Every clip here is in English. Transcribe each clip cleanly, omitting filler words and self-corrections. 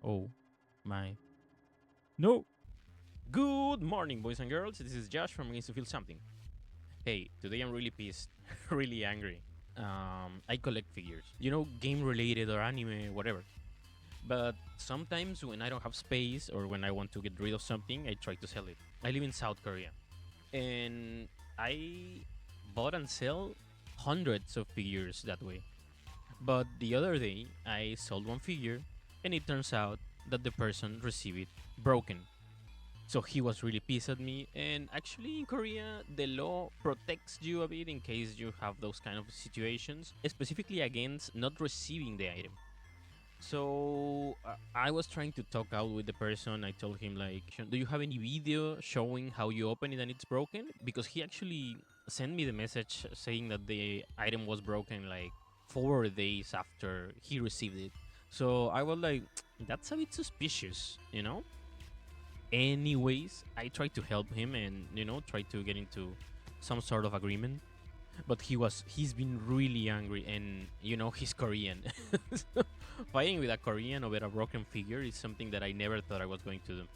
Oh my. No! Good morning, boys and girls. This is Josh from Begins to Feel Something. Hey, today I'm really pissed, really angry. I collect figures, game related or anime, whatever. But sometimes when I don't have space or when I want to get rid of something, I try to sell it. I live in South Korea and I bought and sell hundreds of figures that way. But the other day, I sold one figure and it turns out that the person received it broken. So he was really pissed at me. And actually, in Korea, the law protects you a bit in case you have those kind of situations, specifically against not receiving the item. So I was trying to talk out with the person. I told him like, "Do you have any video showing how you open it and it's broken?" Because he actually sent me the message saying that the item was broken like 4 days after he received it. So I was like, "That's a bit suspicious." Anyways, I tried to help him and try to get into some sort of agreement. But he's been really angry, and he's Korean. So fighting with a Korean over a broken figure is something that I never thought I was going to do.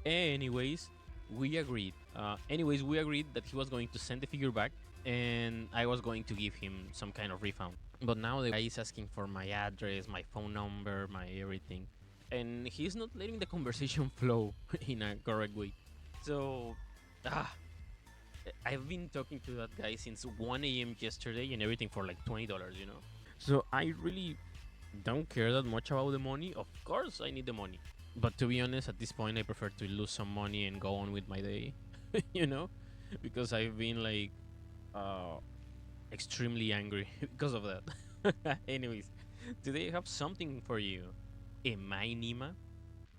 Anyways, we agreed that he was going to send the figure back, and I was going to give him some kind of refund. But now the guy is asking for my address, my phone number, my everything, and he's not letting the conversation flow in a correct way. So, ah, I've been talking to that guy since 1 a.m. yesterday and everything for like $20. So I really don't care that much about the money. Of course, I need the money. But to be honest, at this point, I prefer to lose some money and go on with my day, you know? Because I've been like uh, extremely angry because of that. Anyways, today I have something for you. Am I NIMA?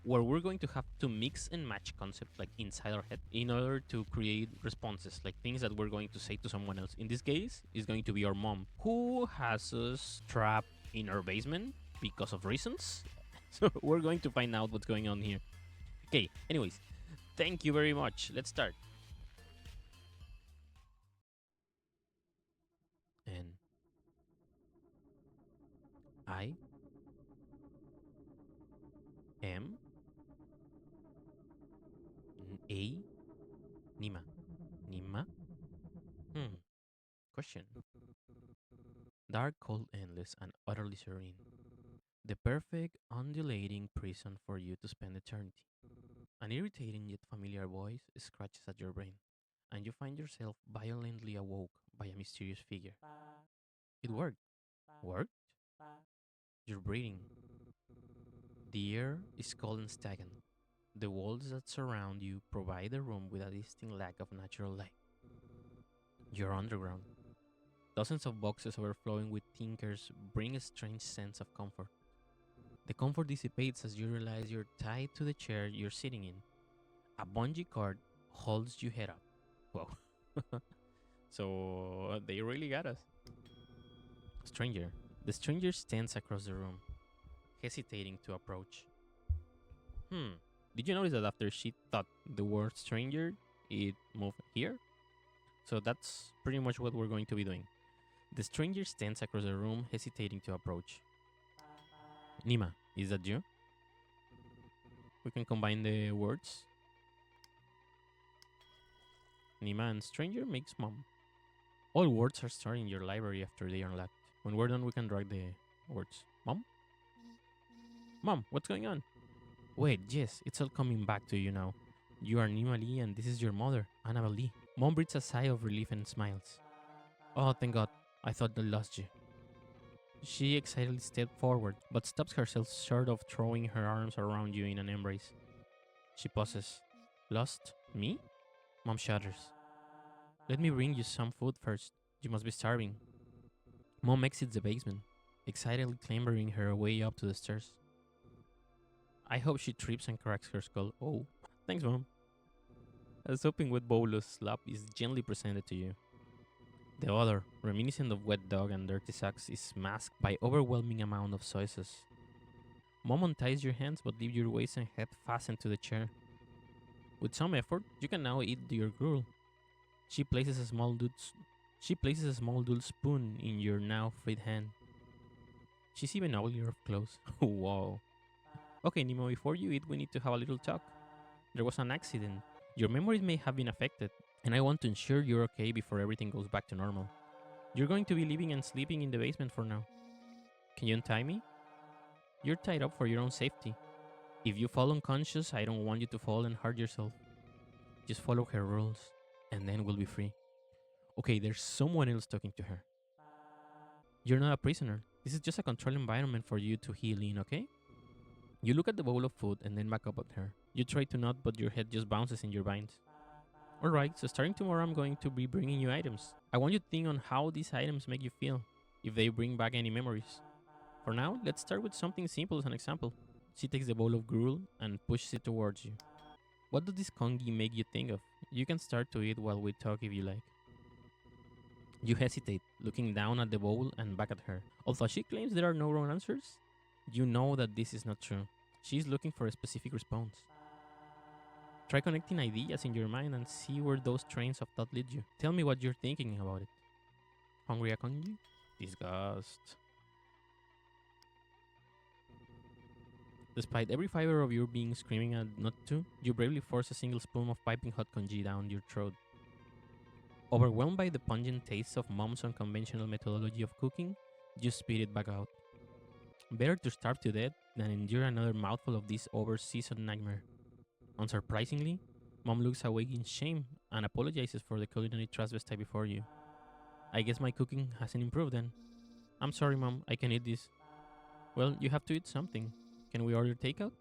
Where we're going to have to mix and match concepts like inside our head in order to create responses, like things that we're going to say to someone else. In this case, is going to be our mom, who has us trapped in our basement because of reasons. So we're going to find out what's going on here. Okay, anyways, thank you very much. Let's start. And I am a Nima. Nima? Hmm. Question. Dark, cold, endless, and utterly serene. The perfect, undulating prison for you to spend eternity. An irritating yet familiar voice scratches at your brain, and you find yourself violently awoke by a mysterious figure. It worked. Worked? You're breathing. The air is cold and stagnant. The walls that surround you provide the room with a distinct lack of natural light. You're underground. Dozens of boxes overflowing with tinkers bring a strange sense of comfort. The comfort dissipates as you realize you're tied to the chair you're sitting in. A bungee cord holds you head up. Wow. So they really got us. Stranger. The stranger stands across the room, hesitating to approach. Hmm. Did you notice that after she thought the word stranger, it moved here? So that's pretty much what we're going to be doing. The stranger stands across the room, hesitating to approach. Nima, is that you? We can combine the words. Nima and stranger makes mom. All words are stored in your library after they are unlocked. When we're done, we can drag the words. Mom? Mom, what's going on? Wait, yes, it's all coming back to you now. You are Nima Lee and this is your mother, Annabelle Lee. Mom breathes a sigh of relief and smiles. Oh, thank God. I thought I lost you. She excitedly steps forward, but stops herself short of throwing her arms around you in an embrace. She pauses. Lost? Me? Mom shudders. Let me bring you some food first. You must be starving. Mom exits the basement, excitedly clambering her way up to the stairs. I hope she trips and cracks her skull. Oh, thanks, Mom. A sopping wet bowl of slop is gently presented to you. The odor, reminiscent of wet dog and dirty socks, is masked by overwhelming amount of soy sauce. Mom unties your hands but leave your waist and head fastened to the chair. With some effort, you can now eat your gruel. She places a small dull spoon in your now freed hand. She's even uglier up close. Whoa. Okay, Nemo, before you eat, we need to have a little talk. There was an accident. Your memories may have been affected, and I want to ensure you're okay before everything goes back to normal. You're going to be living and sleeping in the basement for now. Can you untie me? You're tied up for your own safety. If you fall unconscious, I don't want you to fall and hurt yourself. Just follow her rules, and then we'll be free. Okay, there's someone else talking to her. You're not a prisoner. This is just a controlled environment for you to heal in, okay? You look at the bowl of food and then back up at her. You try to nod, but your head just bounces in your binds. Alright, so starting tomorrow, I'm going to be bringing you items. I want you to think on how these items make you feel, if they bring back any memories. For now, let's start with something simple as an example. She takes the bowl of gruel and pushes it towards you. What does this kongi make you think of? You can start to eat while we talk if you like. You hesitate, looking down at the bowl and back at her. Although she claims there are no wrong answers, you know that this is not true. She's looking for a specific response. Try connecting ideas in your mind and see where those trains of thought lead you. Tell me what you're thinking about it. Hungry a kongi? Disgust. Despite every fiber of your being screaming at not to, you bravely force a single spoon of piping hot congee down your throat. Overwhelmed by the pungent taste of mom's unconventional methodology of cooking, you spit it back out. Better to starve to death than endure another mouthful of this over-seasoned nightmare. Unsurprisingly, Mom looks away in shame and apologizes for the culinary transvestite before you. I guess my cooking hasn't improved then. I'm sorry, Mom, I can eat this. Well, you have to eat something. Can we order takeout?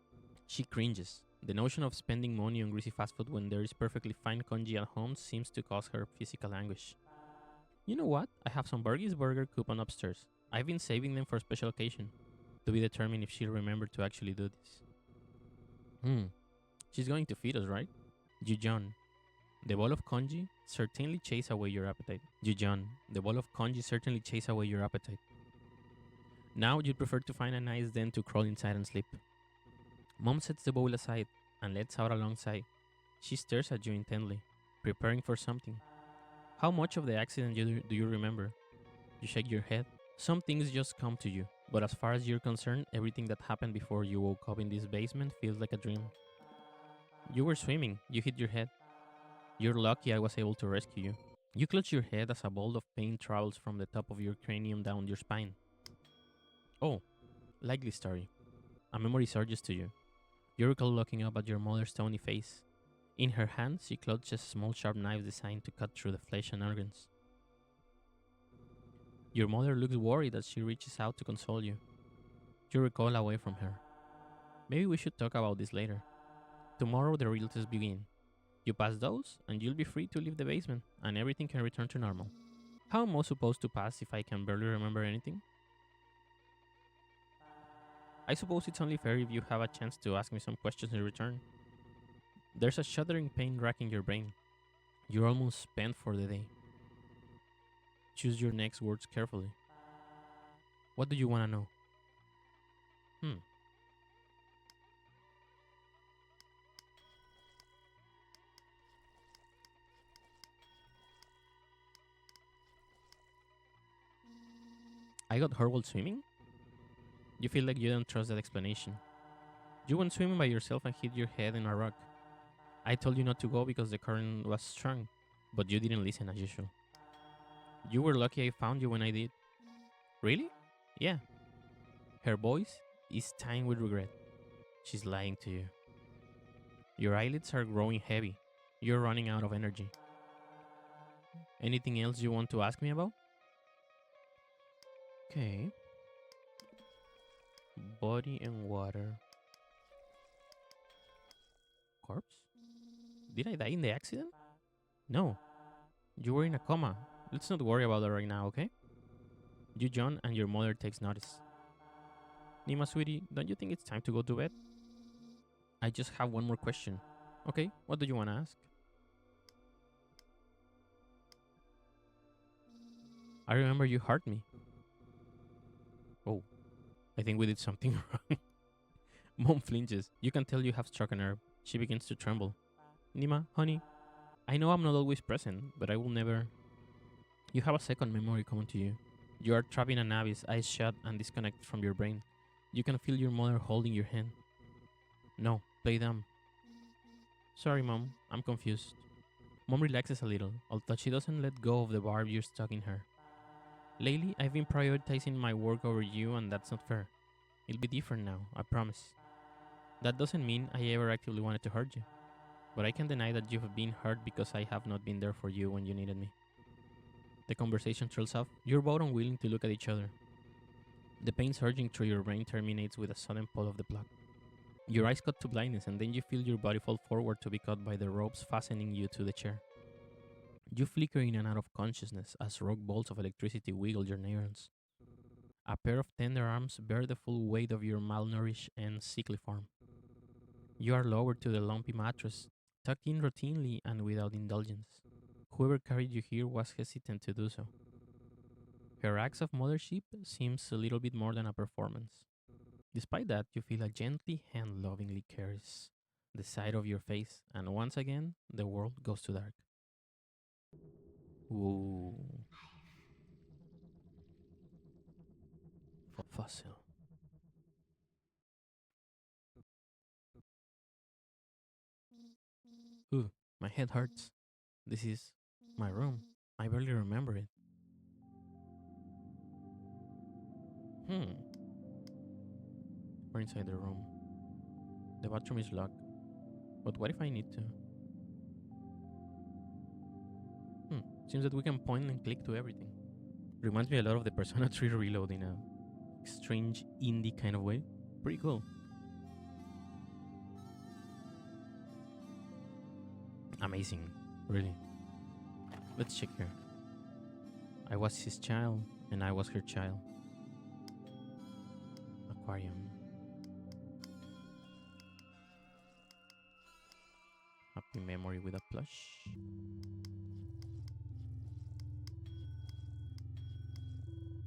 She cringes. The notion of spending money on greasy fast food when there is perfectly fine congee at home seems to cause her physical anguish. You know what? I have some Burgie's Burger coupon upstairs. I've been saving them for a special occasion. To be determined if she'll remember to actually do this. She's going to feed us, right? Jujon. The bowl of congee certainly chase away your appetite. Jujon. The bowl of congee certainly chase away your appetite. Now you'd prefer to find a nice den to crawl inside and sleep. Mom sets the bowl aside and lets out a long sigh. She stares at you intently, preparing for something. How much of the accident do you remember? You shake your head. Some things just come to you, but as far as you're concerned, everything that happened before you woke up in this basement feels like a dream. You were swimming. You hit your head. You're lucky I was able to rescue you. You clutch your head as a bolt of pain travels from the top of your cranium down your spine. Oh, likely story. A memory surges to you. You recall looking up at your mother's stony face. In her hand, she clutches a small sharp knife designed to cut through the flesh and organs. Your mother looks worried as she reaches out to console you. You recoil away from her. Maybe we should talk about this later. Tomorrow the real tests begin. You pass those, and you'll be free to leave the basement, and everything can return to normal. How am I supposed to pass if I can barely remember anything? I suppose it's only fair if you have a chance to ask me some questions in return. There's a shuddering pain racking your brain. You're almost spent for the day. Choose your next words carefully. What do you want to know? I got hurt while swimming? You feel like you don't trust that explanation. You went swimming by yourself and hit your head in a rock. I told you not to go because the current was strong, but you didn't listen as usual. You were lucky I found you when I did. Really? Yeah. Her voice is tiny with regret. She's lying to you. Your eyelids are growing heavy. You're running out of energy. Anything else you want to ask me about? Okay. Body and water. Corpse? Did I die in the accident? No. You were in a coma. Let's not worry about that right now, okay? You, John, and your mother takes notice. Nima, sweetie, don't you think it's time to go to bed? I just have one more question. Okay, what do you want to ask? I remember you hurt me. Oh, I think we did something wrong. Mom flinches. You can tell you have struck a nerve. She begins to tremble. Nima, honey, I know I'm not always present, but I will never... You have a second memory coming to you. You are trapped in an abyss, eyes shut and disconnected from your brain. You can feel your mother holding your hand. No, play dumb. Sorry, Mom, I'm confused. Mom relaxes a little, although she doesn't let go of the barb you're stuck in her. Lately, I've been prioritizing my work over you, and that's not fair. It'll be different now, I promise. That doesn't mean I ever actively wanted to hurt you, but I can't deny that you have been hurt because I have not been there for you when you needed me. The conversation trails off. You're both unwilling to look at each other. The pain surging through your brain terminates with a sudden pull of the plug. Your eyes cut to blindness, and then you feel your body fall forward to be caught by the ropes fastening you to the chair. You flicker in and out of consciousness as rogue bolts of electricity wiggle your neurons. A pair of tender arms bear the full weight of your malnourished and sickly form. You are lowered to the lumpy mattress, tucked in routinely and without indulgence. Whoever carried you here was hesitant to do so. Her acts of mothership seems a little bit more than a performance. Despite that, you feel a gently hand lovingly caress the side of your face, and once again, the world goes to dark. Ooh, fossil. Ooh, my head hurts. This is my room. I barely remember it. Hmm, we're inside the room. The bathroom is locked. But what if I need to? Seems that we can point and click to everything. Reminds me a lot of the Persona 3 Reload in a strange indie kind of way. Pretty cool. Amazing, really. Let's check here. I was his child, and I was her child. Aquarium. Happy memory with a plush.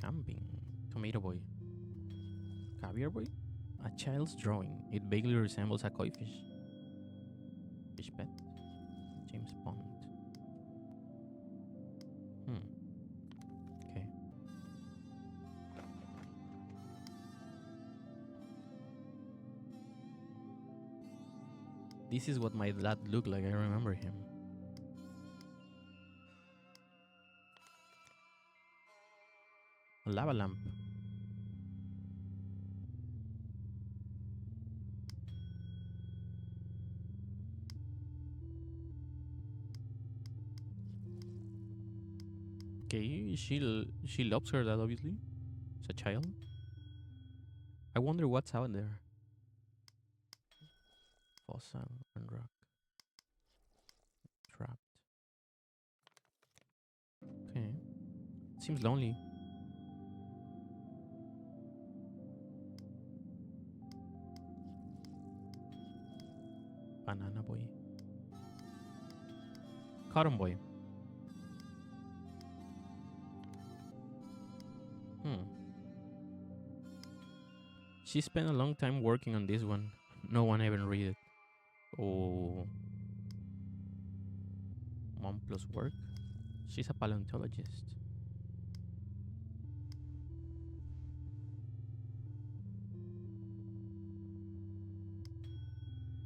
Camping. Tomato boy. Caviar boy? A child's drawing. It vaguely resembles a koi fish. Fish pet. James Bond. Okay. This is what my dad looked like. I remember him. A lava lamp. Okay, she loves her dad obviously. As a child. I wonder what's out there. Fossil and rock. Trapped. Okay. Seems lonely. Banana boy. Cotton boy. Hmm. She spent a long time working on this one. No one even read it. Oh. Mom plus work? She's a paleontologist.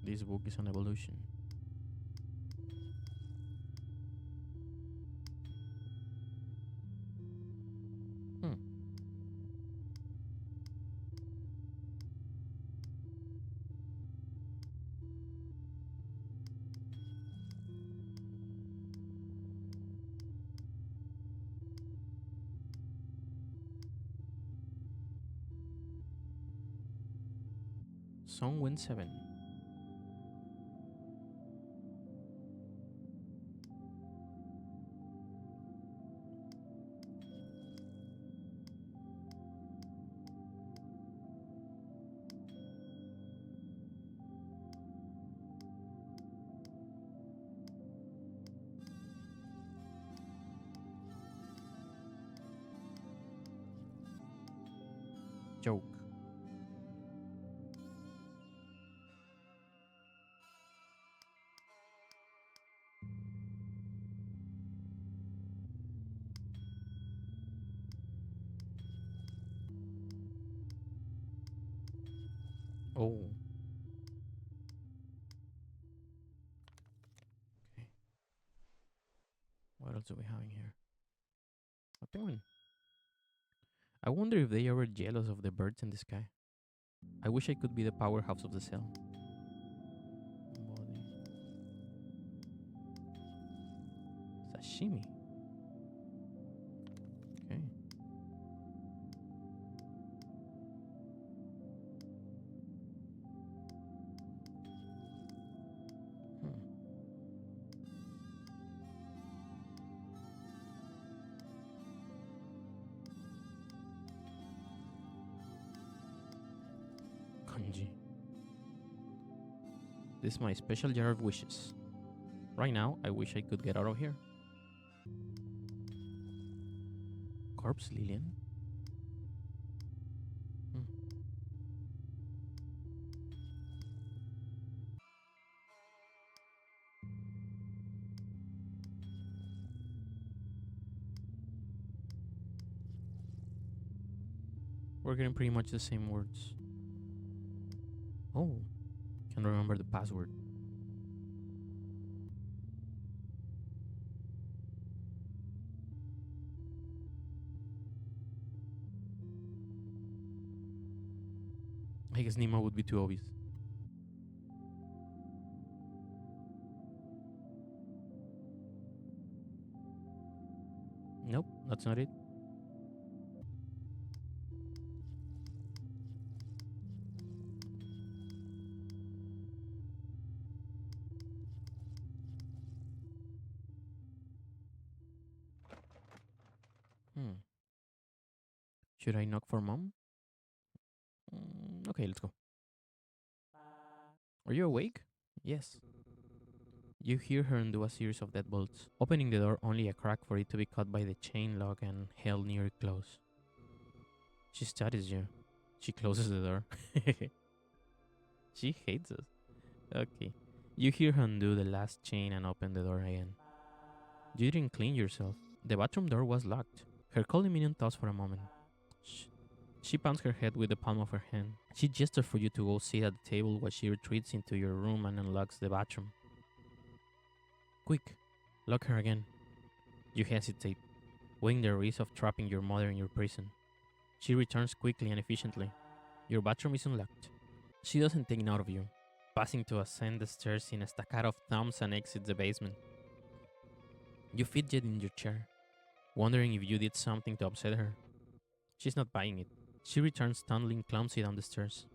This book is on evolution. Hmm. Song Wind 7. Joke. Oh. else do we have in here? A penguin. I wonder if they are jealous of the birds in the sky. I wish I could be the powerhouse of the cell. Body. Sashimi. Okay. Kanji. This is my special jar of wishes. Right now, I wish I could get out of here. Corpse Lillian? We're getting pretty much the same words. Oh, can't remember the password. I guess Nima would be too obvious. Nope, that's not it. Should I knock for mom? Okay, let's go. Are you awake? Yes. You hear her undo a series of deadbolts, opening the door only a crack for it to be caught by the chain lock and held near close. She studies you. She closes the door. She hates us. Okay. You hear her undo the last chain and open the door again. You didn't clean yourself. The bathroom door was locked. Her cold minion thoughts for a moment. She pounds her head with the palm of her hand. She gestures for you to go sit at the table while she retreats into your room and unlocks the bathroom. Quick, lock her again. You hesitate, weighing the risk of trapping your mother in your prison. She returns quickly and efficiently. Your bathroom is unlocked. She doesn't take note of you, passing to ascend the stairs in a staccato of thumbs and exits the basement. You fidget in your chair, wondering if you did something to upset her. She's not buying it. She returns stumbling clumsy down the stairs.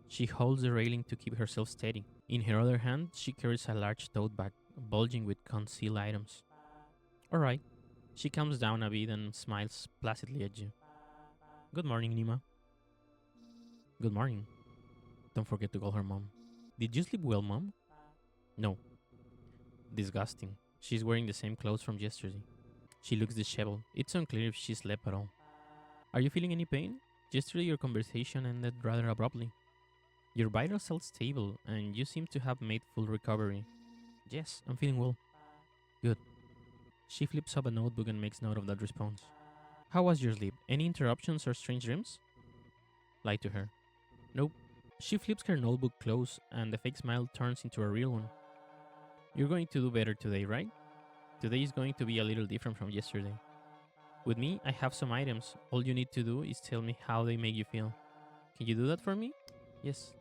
She holds the railing to keep herself steady. In her other hand, she carries a large tote bag, bulging with concealed items. Alright. She calms down a bit and smiles placidly at you. Good morning, Nima. Good morning. Don't forget to call her mom. Did you sleep well, mom? No. Disgusting. She's wearing the same clothes from yesterday. She looks disheveled. It's unclear if she slept at all. Are you feeling any pain? Yesterday your conversation ended rather abruptly. Your vitals are stable and you seem to have made full recovery. Yes, I'm feeling well. Good. She flips up a notebook and makes note of that response. How was your sleep? Any interruptions or strange dreams? Lie to her. Nope. She flips her notebook close and the fake smile turns into a real one. You're going to do better today, right? Today is going to be a little different from yesterday. With me, I have some items. All you need to do is tell me how they make you feel. Can you do that for me? Yes.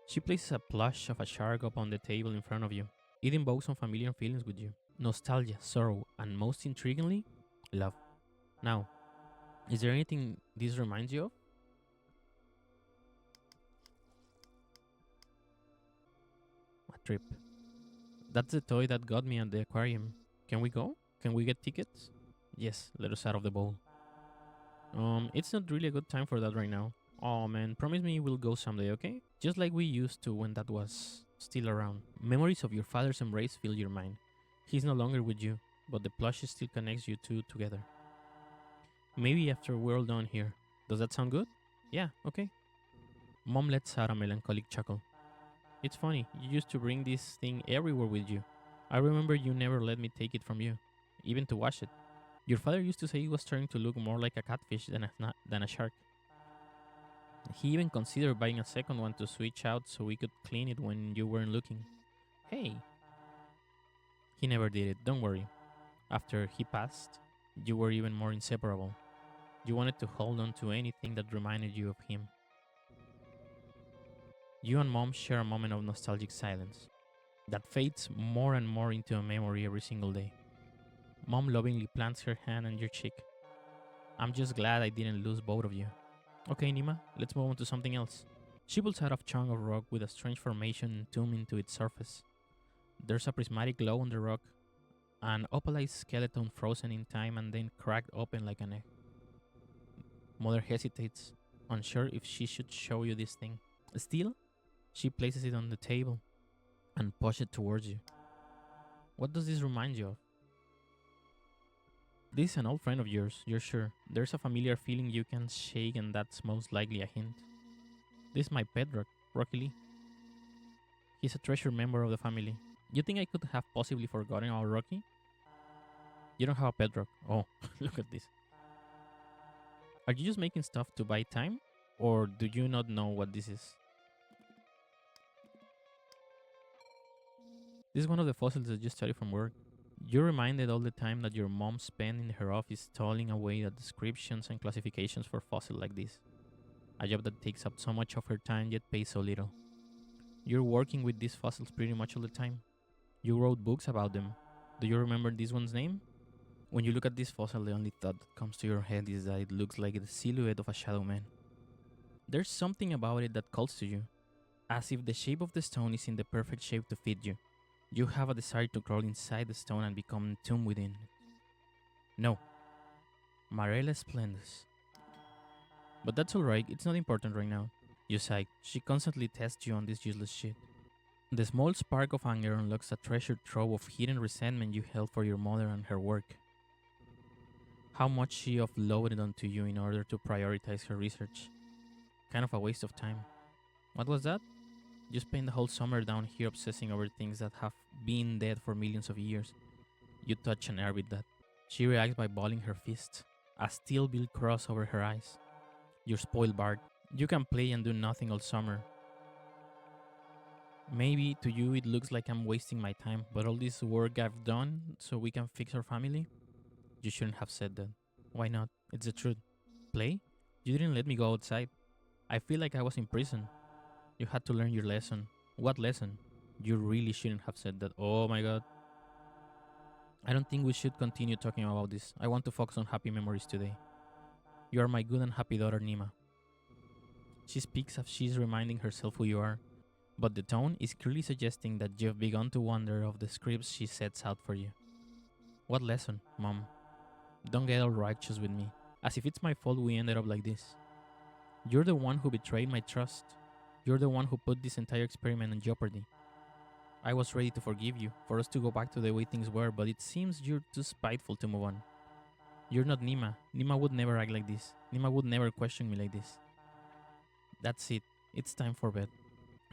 She places a plush of a shark up on the table in front of you. It invokes some familiar feelings with you. Nostalgia, sorrow, and most intriguingly, love. Now, is there anything this reminds you of? A trip. That's the toy that got me at the aquarium. Can we go? Can we get tickets? Yes, let us out of the bowl. It's not really a good time for that right now. Oh man, promise me we'll go someday, okay? Just like we used to when that was still around. Memories of your father's embrace fill your mind. He's no longer with you, but the plush still connects you two together. Maybe after we're all done here. Does that sound good? Yeah, okay. Mom lets out a melancholic chuckle. It's funny, you used to bring this thing everywhere with you. I remember you never let me take it from you, even to wash it. Your father used to say it was starting to look more like a catfish than a shark. He even considered buying a second one to switch out so we could clean it when you weren't looking. Hey! He never did it, don't worry. After he passed, you were even more inseparable. You wanted to hold on to anything that reminded you of him. You and mom share a moment of nostalgic silence that fades more and more into a memory every single day. Mom lovingly plants her hand on your cheek. I'm just glad I didn't lose both of you. Okay, Nima, let's move on to something else. She pulls out a chunk of rock with a strange formation entombed into its surface. There's a prismatic glow on the rock, an opalized skeleton frozen in time and then cracked open like an egg. Mother hesitates, unsure if she should show you this thing. Still, she places it on the table and pushes it towards you. What does this remind you of? This is an old friend of yours, you're sure. There's a familiar feeling you can shake, and that's most likely a hint. This is my pet rock, Rocky Lee. He's a treasured member of the family. You think I could have possibly forgotten about Rocky? You don't have a pet rock. Oh, look at this. Are you just making stuff to buy time? Or do you not know what this is? This is one of the fossils that you study from work. You're reminded all the time that your mom spent in her office toiling away at descriptions and classifications for fossils like this. A job that takes up so much of her time yet pays so little. You're working with these fossils pretty much all the time. You wrote books about them. Do you remember this one's name? When you look at this fossil, the only thought that comes to your head is that it looks like the silhouette of a shadow man. There's something about it that calls to you, as if the shape of the stone is in the perfect shape to fit you. You have a desire to crawl inside the stone and become entombed within it. No. Marella Splendus. But that's alright, it's not important right now. You sigh. She constantly tests you on this useless shit. The small spark of anger unlocks a treasured trove of hidden resentment you held for your mother and her work. How much she offloaded onto you in order to prioritize her research. Kind of a waste of time. What was that? You spend the whole summer down here obsessing over things that have been dead for millions of years. You touch a nerve with that. She reacts by balling her fist, a steel bill cross over her eyes. You're spoiled, Bart. You can play and do nothing all summer. Maybe to you it looks like I'm wasting my time, but all this work I've done so we can fix our family? You shouldn't have said that. Why not? It's the truth. Play? You didn't let me go outside. I feel like I was in prison. You had to learn your lesson. What lesson? You really shouldn't have said that. Oh my god. I don't think we should continue talking about this. I want to focus on happy memories today. You are my good and happy daughter, Nima. She speaks as she's reminding herself who you are, but the tone is clearly suggesting that you've begun to wonder of the scripts she sets out for you. What lesson, Mom? Don't get all righteous with me, as if it's my fault we ended up like this. You're the one who betrayed my trust. You're the one who put this entire experiment in jeopardy. I was ready to forgive you, for us to go back to the way things were, but it seems you're too spiteful to move on. You're not Nima. Nima would never act like this. Nima would never question me like this. That's it. It's time for bed.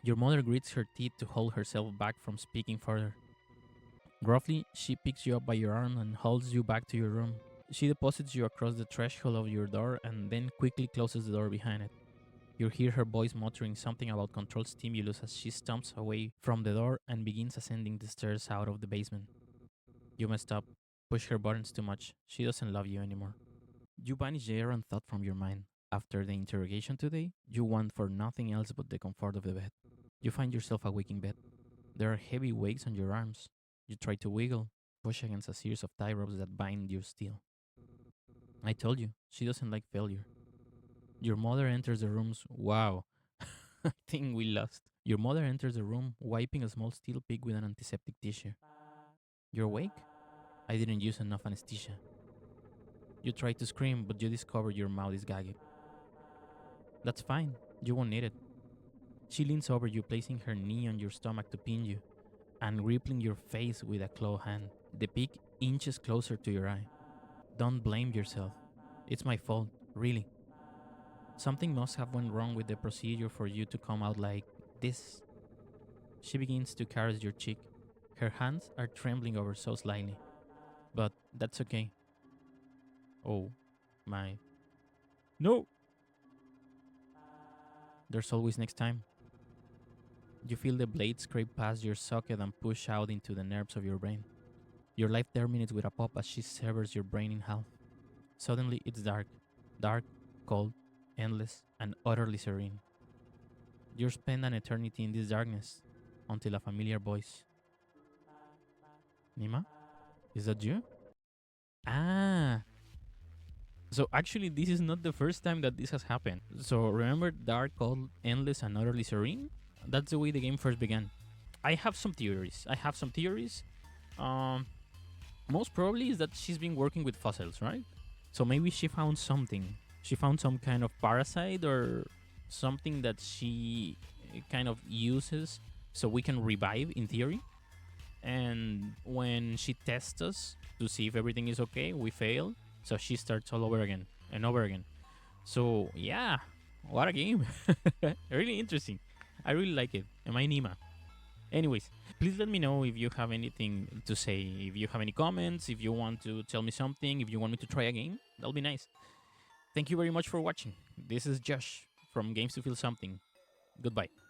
Your mother grits her teeth to hold herself back from speaking further. Gruffly, she picks you up by your arm and hauls you back to your room. She deposits you across the threshold of your door and then quickly closes the door behind it. You hear her voice muttering something about controlled stimulus as she stomps away from the door and begins ascending the stairs out of the basement. You messed up. Push her buttons too much. She doesn't love you anymore. You banish the errant thought from your mind. After the interrogation today, you want for nothing else but the comfort of the bed. You find yourself awake in bed. There are heavy weights on your arms. You try to wiggle, push against a series of tie ropes that bind you still. I told you, she doesn't like failure. Your mother enters the room's. Wow. I think we lost. Your mother enters the room, wiping a small steel pig with an antiseptic tissue. You're awake? I didn't use enough anesthesia. You try to scream, but you discover your mouth is gagged. That's fine. You won't need it. She leans over you, placing her knee on your stomach to pin you, and rippling your face with a claw hand. The pig inches closer to your eye. Don't blame yourself. It's my fault, really. Something must have went wrong with the procedure for you to come out like this. She begins to caress your cheek. Her hands are trembling ever so slightly. But that's okay. Oh, my. No! There's always next time. You feel the blade scrape past your socket and push out into the nerves of your brain. Your life terminates with a pop as she severs your brain in half. Suddenly, it's dark. Dark, cold, endless, and utterly serene. You spend an eternity in this darkness until a familiar voice. Nima? Is that you? Ah, so actually, this is not the first time that this has happened. So remember Dark, Cold, Endless, and Utterly Serene? That's the way the game first began. I have some theories. Um, Most probably is that she's been working with fossils, right? So maybe she found something. She found some kind of parasite or something that she kind of uses so we can revive in theory. And when she tests us to see if everything is okay, we fail. So she starts all over again and over again. So yeah, what a game! Really interesting. I really like it. Am I Nima? Anyways, please let me know if you have anything to say. If you have any comments, if you want to tell me something, if you want me to try a game, that'll be nice. Thank you very much for watching. This is Josh from Games to Feel Something. Goodbye.